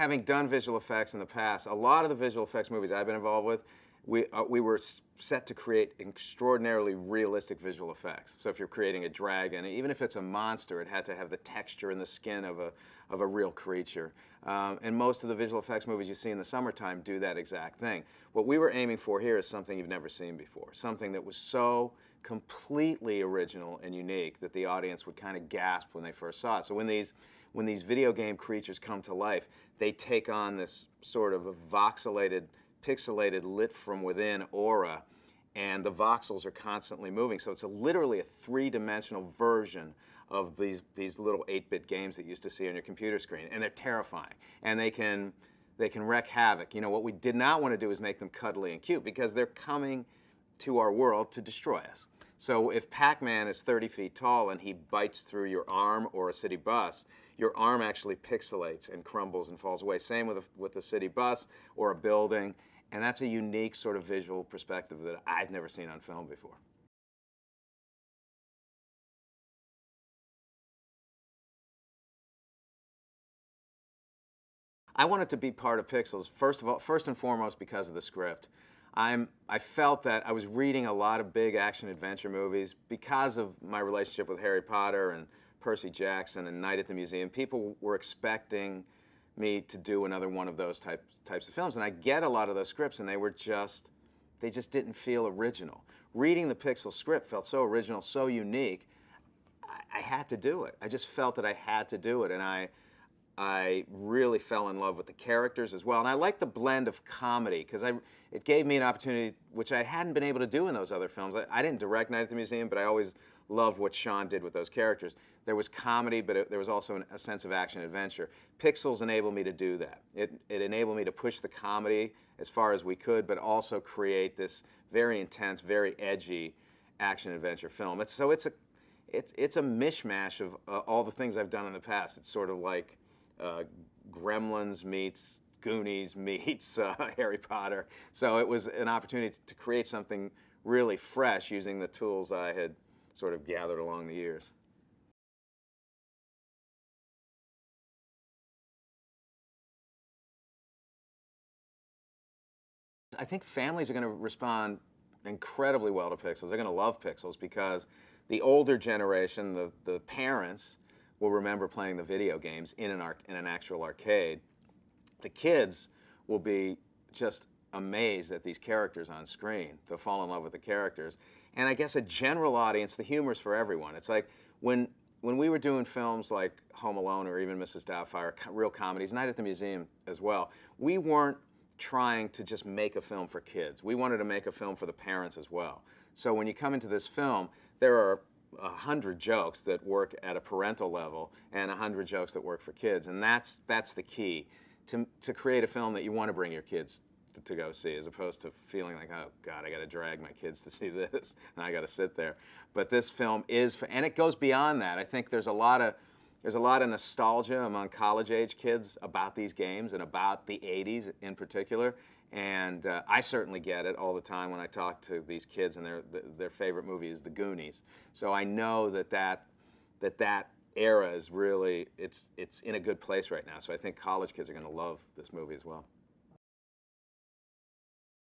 having done visual effects in the past, a lot of the visual effects movies I've been involved with, we were set to create extraordinarily realistic visual effects. So if you're creating a dragon, even if it's a monster, it had to have the texture and the skin of a real creature. And most of the visual effects movies you see in the summertime do that exact thing. What we were aiming for here is something you've never seen before, something that was so completely original and unique that the audience would kind of gasp when they first saw it. So when these video game creatures come to life, they take on this sort of a voxelated, pixelated, lit from within aura, and the voxels are constantly moving. So it's literally a three-dimensional version of these little 8-bit games that you used to see on your computer screen, and they're terrifying. And they can wreak havoc. You know, what we did not want to do is make them cuddly and cute, because they're coming to our world to destroy us. So if Pac-Man is 30 feet tall and he bites through your arm or a city bus, your arm actually pixelates and crumbles and falls away. Same with a city bus or a building. And that's a unique sort of visual perspective that I've never seen on film before. I wanted to be part of Pixels, first and foremost because of the script. I felt that I was reading a lot of big action adventure movies because of my relationship with Harry Potter and Percy Jackson and Night at the Museum. People were expecting me to do another one of those types of films, and I get a lot of those scripts, and they just didn't feel original. Reading the Pixel script felt so original, so unique. I had to do it. I just felt that I had to do it, and I really fell in love with the characters as well. And I like the blend of comedy, because it gave me an opportunity which I hadn't been able to do in those other films. I didn't direct Night at the Museum, but I always loved what Sean did with those characters. There was comedy, but there was also a sense of action-adventure. Pixels enabled me to do that. It enabled me to push the comedy as far as we could, but also create this very intense, very edgy action-adventure film. It's a mishmash of all the things I've done in the past. It's sort of like Gremlins meets Goonies meets Harry Potter. So it was an opportunity to create something really fresh using the tools I had sort of gathered along the years. I think families are going to respond incredibly well to Pixels. They're going to love Pixels because the older generation, the parents, will remember playing the video games in an actual arcade. The kids will be just amazed at these characters on screen. They'll fall in love with the characters. And I guess a general audience, the humor's for everyone. It's like when we were doing films like Home Alone or even Mrs. Doubtfire, real comedies, Night at the Museum as well, we weren't trying to just make a film for kids. We wanted to make a film for the parents as well. So when you come into this film, there are 100 jokes that work at a parental level and 100 jokes that work for kids, and that's the key to create a film that you want to bring your kids to go see, as opposed to feeling like, oh God, I got to drag my kids to see this and I got to sit there. But this film is, and it goes beyond that. I think there's a lot of nostalgia among college-age kids about these games and about the 80s in particular. And I certainly get it all the time when I talk to these kids, and their favorite movie is The Goonies. So I know that era is really, it's in a good place right now. So I think college kids are going to love this movie as well.